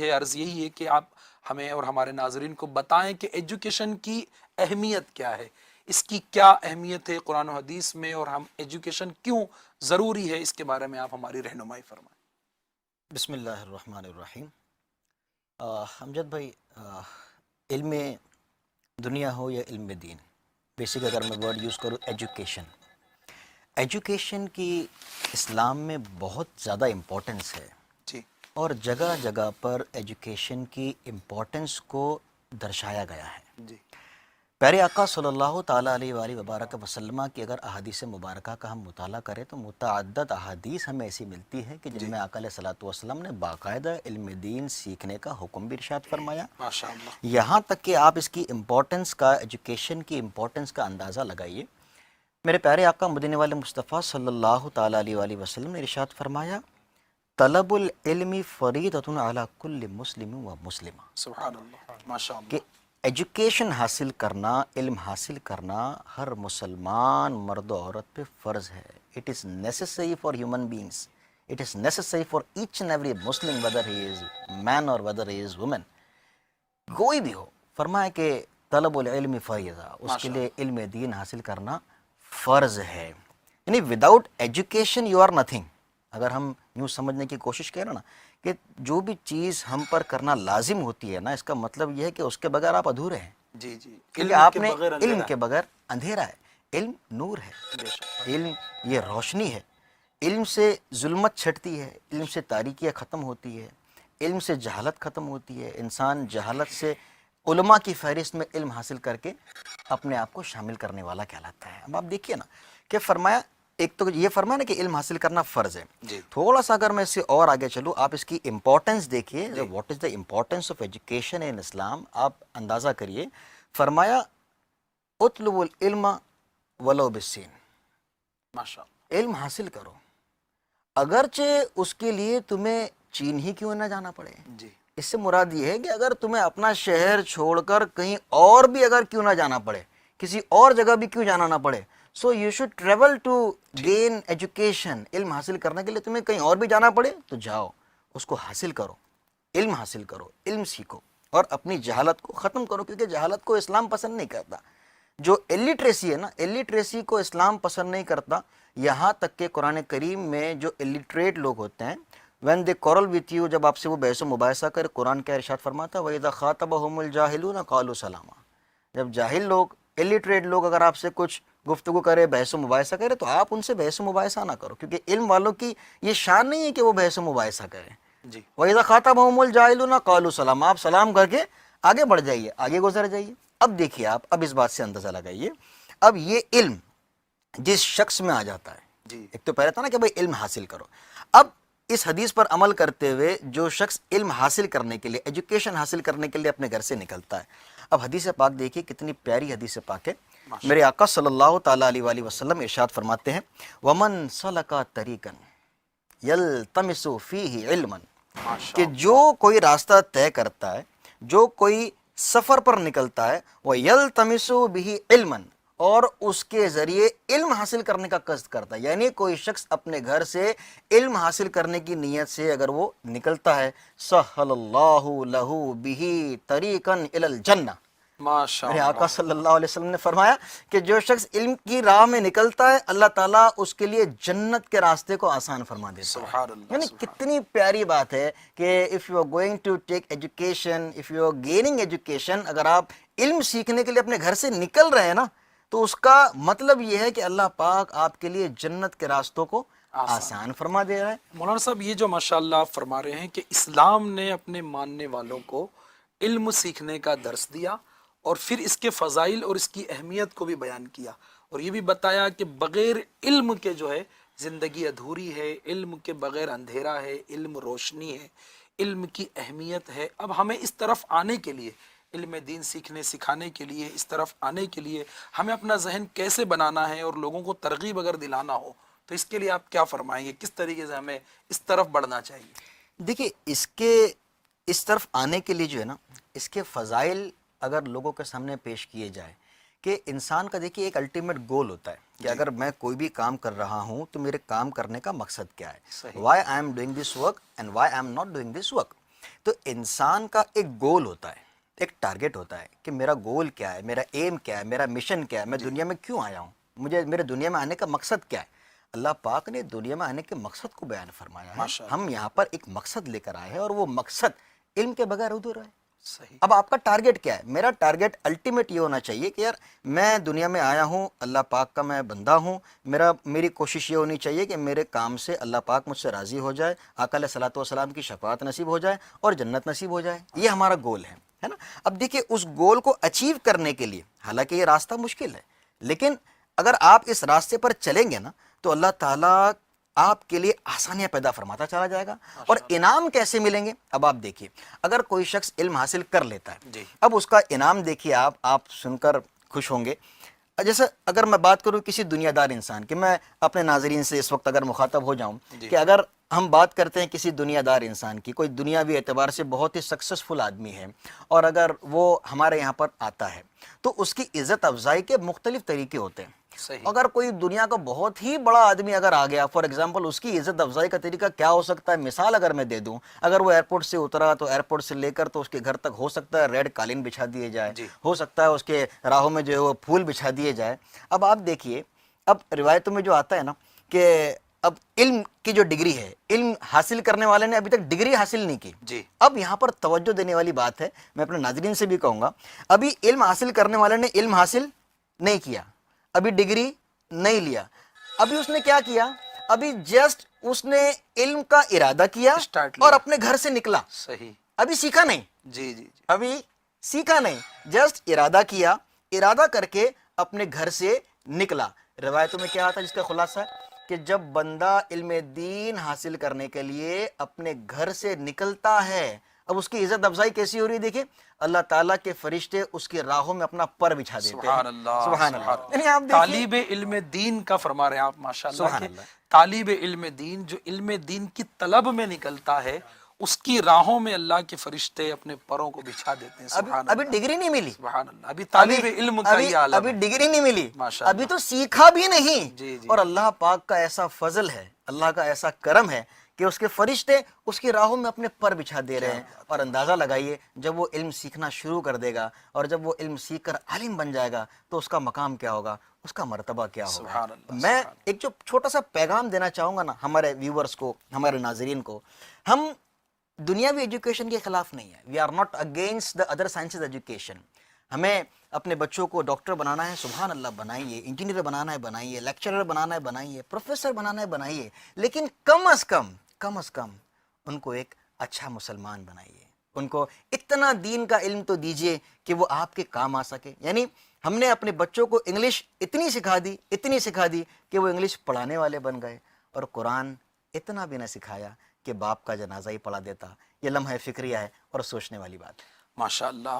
ہے عرض یہی ہے کہ آپ ہمیں اور ہمارے ناظرین کو بتائیں کہ ایجوکیشن کی اہمیت کیا ہے، اس کی کیا اہمیت ہے قرآن و حدیث میں، اور ہم ایجوکیشن کیوں ضروری ہے، اس کے بارے میں آپ ہماری رہنمائی فرمائیں۔ بسم اللہ الرحمن الرحیم۔ امجد بھائی، علم دنیا ہو یا علم دین، بیسک اگر میں ورڈ یوز کروں ایجوکیشن کی اسلام میں بہت زیادہ امپورٹنس ہے، جی اور جگہ جگہ پر ایجوکیشن کی امپورٹنس کو درشایا گیا ہے۔ جی پیارے آقا صلی اللہ تعالیٰ علیہ وآلہ وبارک وسلم کی اگر احادیث مبارکہ کا ہم مطالعہ کریں تو متعدد احادیث ہمیں ایسی ملتی ہے کہ جن میں آقا علیہ الصلوۃ والسلام نے باقاعدہ علم دین سیکھنے کا حکم بھی ارشاد فرمایا، ماشاء اللہ۔ یہاں تک کہ آپ اس کی امپورٹنس کا، ایجوکیشن کی امپورٹنس کا اندازہ لگائیے۔ میرے پیارے آقا مدینے والے مصطفیٰ صلی اللہ تعالیٰ علیہ وآلہ وسلم نے ارشاد فرمایا، طلب العلم فریضۃ علی کل مسلم و مسلمہ، سبحان اللہ، ماشاء کہ اللہ۔ ایجوکیشن حاصل کرنا، علم حاصل کرنا ہر مسلمان مرد و عورت پہ فرض ہے۔ It is necessary for human beings, it is necessary for each and every Muslim whether he is man or whether he is women, کوئی بھی ہو۔ فرمایا کہ طلب العلم فریضہ، اس کے لیے علم دین حاصل کرنا فرض ہے، یعنی without education you are nothing. اگر ہم یوں سمجھنے کی کوشش کریں نا کہ جو بھی چیز ہم پر کرنا لازم ہوتی ہے نا، اس کا مطلب یہ ہے کہ اس کے بغیر آپ ادھورے ہیں، جی جی، کیونکہ آپ کے نے بغیر علم اندھیرا کے بغیر اندھیرا ہے۔ علم نور ہے، بے شک۔ علم یہ روشنی ہے، علم سے ظلمت چھٹتی ہے، علم سے تاریکیاں ختم ہوتی ہے، علم سے جہالت ختم ہوتی ہے۔ انسان جہالت سے علماء کی فہرست میں علم حاصل کر کے اپنے آپ کو شامل کرنے والا کہلاتا ہے۔ اب آپ دیکھیے نا کہ فرمایا، ایک تو یہ فرمایا نا کہ علم حاصل کرنا فرض ہے، جی تھوڑا سا اگر میں اس سے اور آگے چلوں، آپ اس کی امپورٹنس دیکھیے، what is the importance of education in Islam, آپ اندازہ کریے۔ فرمایا اطلب العلم ولو بالسین، ماشاء علم حاصل کرو اگرچہ اس کے لیے تمہیں چین ہی کیوں نہ جانا پڑے۔ اللہ۔ جی اس سے مراد یہ ہے کہ اگر تمہیں اپنا شہر چھوڑ کر کہیں اور بھی اگر کیوں نہ جانا پڑے، کسی اور جگہ بھی کیوں جانا نہ پڑے، so you should travel to gain education, علم حاصل کرنے کے لیے تمہیں کہیں اور بھی جانا پڑے تو جاؤ، اس کو حاصل کرو، علم حاصل کرو، علم سیکھو اور اپنی جہالت کو ختم کرو، کیونکہ جہالت کو اسلام پسند نہیں کرتا۔ جو الٹریسی ہے نا، الٹریسی کو اسلام پسند نہیں کرتا، یہاں تک کہ قرآن کریم میں جو الٹریٹ لوگ ہوتے ہیں، when they quarrel with you، جب آپ سے وہ بحث و مباحثہ کرے، قرآن کیا ارشاد فرماتا ہے، وَإِذَا خَاطَبَهُمُ الْجَاهِلُونَ قَالُوا سَلَامًا، جب جاہل لوگ، الٹریٹ لوگ اگر آپ سے کچھ گفتگو کرے، بحث و مباحثہ کرے، تو آپ ان سے بحث و مباحثہ نہ کرو، کیونکہ علم والوں کی یہ شان نہیں ہے کہ وہ بحث و مباحثہ کریں۔ جی وَإِذَا خَاطَبَهُمُ الْجَاهِلُونَ قَالُوا سَلَامًا، آپ سلام کر کے آگے بڑھ جائیے، آگے گزر جائیے۔ اب دیکھیے آپ، اب اس بات سے اندازہ لگائیے، اب یہ علم جس شخص میں آ جاتا ہے، جی ایک تو پہلے تھا نا کہ بھائی علم حاصل کرو، اب اس حدیث پر عمل کرتے ہوئے جو شخص علم حاصل کرنے کے لیے، ایجوکیشن حاصل کرنے کے لیے اپنے گھر سے نکلتا ہے، اب حدیث پاک دیکھیے کتنی پیاری حدیث پاک ہے۔ میرے آقا صلی اللہ تعالیٰ علیہ وآلہ وسلم ارشاد فرماتے ہیں، وَمَن سَلَكَ طَرِيقًا يَلْتَمِسُ فِيهِ عِلْمًا، کہ جو کوئی راستہ طے کرتا ہے، جو کوئی سفر پر نکلتا ہے، وہ یلتمسو بہ علما، اور اس کے ذریعے علم حاصل کرنے کا قصد کرتا ہے، یعنی کوئی شخص اپنے گھر سے علم حاصل کرنے کی نیت سے اگر وہ نکلتا ہے، سہل اللہ لہ بہ طریقا الی الجنہ۔ ماشاء میرے اللہ، آقا صلی اللہ علیہ وسلم نے فرمایا کہ جو شخص علم کی راہ میں نکلتا ہے، اللہ تعالیٰ اس کے لیے جنت کے راستے کو آسان فرما دیتا ہے۔ سبحان اللہ، یعنی سبحان کتنی پیاری بات ہے کہ if you are going to take education, if you are gaining education, اگر آپ علم سیکھنے کے لیے اپنے گھر سے نکل رہے ہیں نا، تو اس کا مطلب یہ ہے کہ اللہ پاک آپ کے لیے جنت کے راستوں کو آسان فرما دے رہا ہے۔ مولانا صاحب، یہ جو ماشاءاللہ آپ فرما رہے ہیں کہ اسلام نے اپنے ماننے والوں کو علم سیکھنے کا درس دیا، اور پھر اس کے فضائل اور اس کی اہمیت کو بھی بیان کیا، اور یہ بھی بتایا کہ بغیر علم کے جو ہے زندگی ادھوری ہے، علم کے بغیر اندھیرا ہے، علم روشنی ہے، علم کی اہمیت ہے۔ اب ہمیں اس طرف آنے کے لیے، علم دین سیکھنے سکھانے کے لیے، اس طرف آنے کے لیے ہمیں اپنا ذہن کیسے بنانا ہے، اور لوگوں کو ترغیب اگر دلانا ہو تو اس کے لیے آپ کیا فرمائیں گے، کس طریقے سے ہمیں اس طرف بڑھنا چاہیے؟ دیکھیے، اس طرف آنے کے لیے جو ہے نا، اس کے فضائل اگر لوگوں کے سامنے پیش کیے جائے، کہ انسان کا دیکھیے ایک الٹیمیٹ گول ہوتا ہے کہ اگر میں کوئی بھی کام کر رہا ہوں تو میرے کام کرنے کا مقصد کیا ہے، صحیح، why I am doing this work and why I am not doing this work. تو انسان کا ایک گول ہوتا ہے، ایک ٹارگٹ ہوتا ہے کہ میرا گول کیا ہے، میرا ایم کیا ہے، میرا مشن کیا ہے، میں دنیا میں کیوں آیا ہوں، مجھے میرے دنیا میں آنے کا مقصد کیا ہے۔ اللہ پاک نے دنیا میں آنے کے مقصد کو بیان فرمایا ہے۔ ماشاء اللہ۔ ہم یہاں پر ایک مقصد لے کر آئے ہیں اور وہ مقصد علم کے بغیر ادھورا ہے۔ صحیح۔ اب آپ کا ٹارگٹ کیا ہے؟ میرا ٹارگٹ الٹیمیٹ یہ ہونا چاہیے کہ یار میں دنیا میں آیا ہوں، اللہ پاک کا میں بندہ ہوں، میری کوشش یہ ہونی چاہیے کہ میرے کام سے اللہ پاک مجھ سے راضی ہو جائے، آقا علیہ الصلوۃ والسلام کی شفاعت نصیب ہو جائے اور جنت نصیب ہو جائے۔ یہ ہمارا گول ہے نا۔ اب دیکھیے اس گول کو اچیو کرنے کے لیے، حالانکہ یہ راستہ مشکل ہے، لیکن اگر آپ اس راستے پر چلیں گے نا تو اللہ تعالیٰ آپ کے لیے آسانیاں پیدا فرماتا چلا جائے گا۔ اور انعام کیسے ملیں گے؟ اب آپ دیکھیے، اگر کوئی شخص علم حاصل کر لیتا ہے، جی۔ اب اس کا انعام دیکھیے، آپ سن کر خوش ہوں گے۔ جیسے اگر میں بات کروں کسی دنیا دار انسان کی، میں اپنے ناظرین سے اس وقت اگر مخاطب ہو جاؤں کہ اگر ہم بات کرتے ہیں کسی دنیا دار انسان کی، کوئی دنیاوی اعتبار سے بہت ہی سکسیسفل آدمی ہے، اور اگر وہ ہمارے یہاں پر آتا ہے تو اس کی عزت افزائی کے مختلف طریقے ہوتے ہیں۔ صحیح۔ اگر کوئی دنیا کا بہت ہی بڑا آدمی اگر آ گیا، فار ایگزامپل، اس کی عزت افزائی کا طریقہ کیا ہو سکتا ہے؟ مثال اگر میں دے دوں، اگر وہ ایئرپورٹ سے اترا تو ایئرپورٹ سے لے کر تو اس کے گھر تک ہو سکتا ہے ریڈ قالین بچھا دیے جائے، ہو سکتا ہے اس کے راہوں میں جو ہے وہ پھول بچھا دیے جائے۔ اب آپ دیکھیے، اب روایتوں میں جو آتا ہے نا کہ اب علم کی جو ڈگری ہے، علم حاصل کرنے والے نے ابھی تک ڈگری حاصل نہیں کی۔ جی۔ اب یہاں پر توجہ دینے والی بات ہے، میں اپنے ناظرین سے بھی کہوں گا، ابھی علم حاصل کرنے والے نے علم حاصل نہیں کیا، ابھی ڈگری نہیں لیا، ابھی اس نے کیا کیا؟ ابھی جسٹ اس نے علم کا ارادہ کیا اسٹارٹ لیا اور اپنے گھر سے نکلا، صحیح۔ ابھی سیکھا نہیں، جی جی جی۔ ابھی سیکھا نہیں، جسٹ ارادہ کیا، ارادہ کر کے اپنے گھر سے نکلا۔ روایتوں میں کیا آتا ہے جس کا خلاصہ ہے کہ جب بندہ علم دین حاصل کرنے کے لیے اپنے گھر سے نکلتا ہے، اب اس کی عزت افزائی کیسی ہو رہی ہے؟ دیکھیں، اللہ تعالیٰ کے فرشتے اس کی راہوں میں اپنا پر بچھا دیتے ہیں۔ سبحان اللہ، سبحان اللہ۔ یعنی آپ دیکھیے، طالب علم دین کا فرما رہے ہیں آپ ماشاءاللہ سبحان کہ اللہ۔ طالب علم دین جو علم دین کی طلب میں نکلتا ہے، اس کی راہوں میں اللہ کے فرشتے اپنے پروں کو بچھا دیتے ہیں۔ سبحان ابھی اللہ، ڈگری نہیں ملی، سبحان اللہ۔ ابھی طالب علم کا یہ عالم ابھی ہے ڈگری نہیں ملی، ماشاءاللہ۔ ابھی تو سیکھا بھی نہیں۔ جی جی۔ اور اللہ پاک کا ایسا فضل ہے، اللہ کا ایسا کرم ہے کہ اس کے فرشتے اس کی راہوں میں اپنے پر بچھا دے رہے ہیں۔ اور اندازہ لگائیے، جب وہ علم سیکھنا شروع کر دے گا اور جب وہ علم سیکھ کر عالم بن جائے گا تو اس کا مقام کیا ہوگا، اس کا مرتبہ کیا ہوگا۔ سبحان اللہ، میں ایک جو چھوٹا سا پیغام دینا چاہوں گا نا ہمارے ویورز کو، ہمارے ناظرین کو، ہم دنیاوی ایجوکیشن کے خلاف نہیں ہے، we are not against the other sciences education. ہمیں اپنے بچوں کو ڈاکٹر بنانا ہے، سبحان اللہ بنائیے، انجینئر بنانا ہے بنائیے، لیکچرر بنانا ہے بنائیے، پروفیسر بنانا ہے بنائیے، لیکن کم از کم ان کو ایک اچھا مسلمان بنائیے، ان کو اتنا دین کا علم تو دیجئے کہ وہ آپ کے کام آ سکے۔ یعنی ہم نے اپنے بچوں کو انگلش اتنی سکھا دی کہ وہ انگلش پڑھانے والے بن گئے، اور قرآن اتنا بھی نہ سکھایا کہ باپ کا جنازہ ہی پڑھا دیتا۔ یہ لمحہ فکریہ ہے اور سوچنے والی بات ہے۔ ماشاءاللہ۔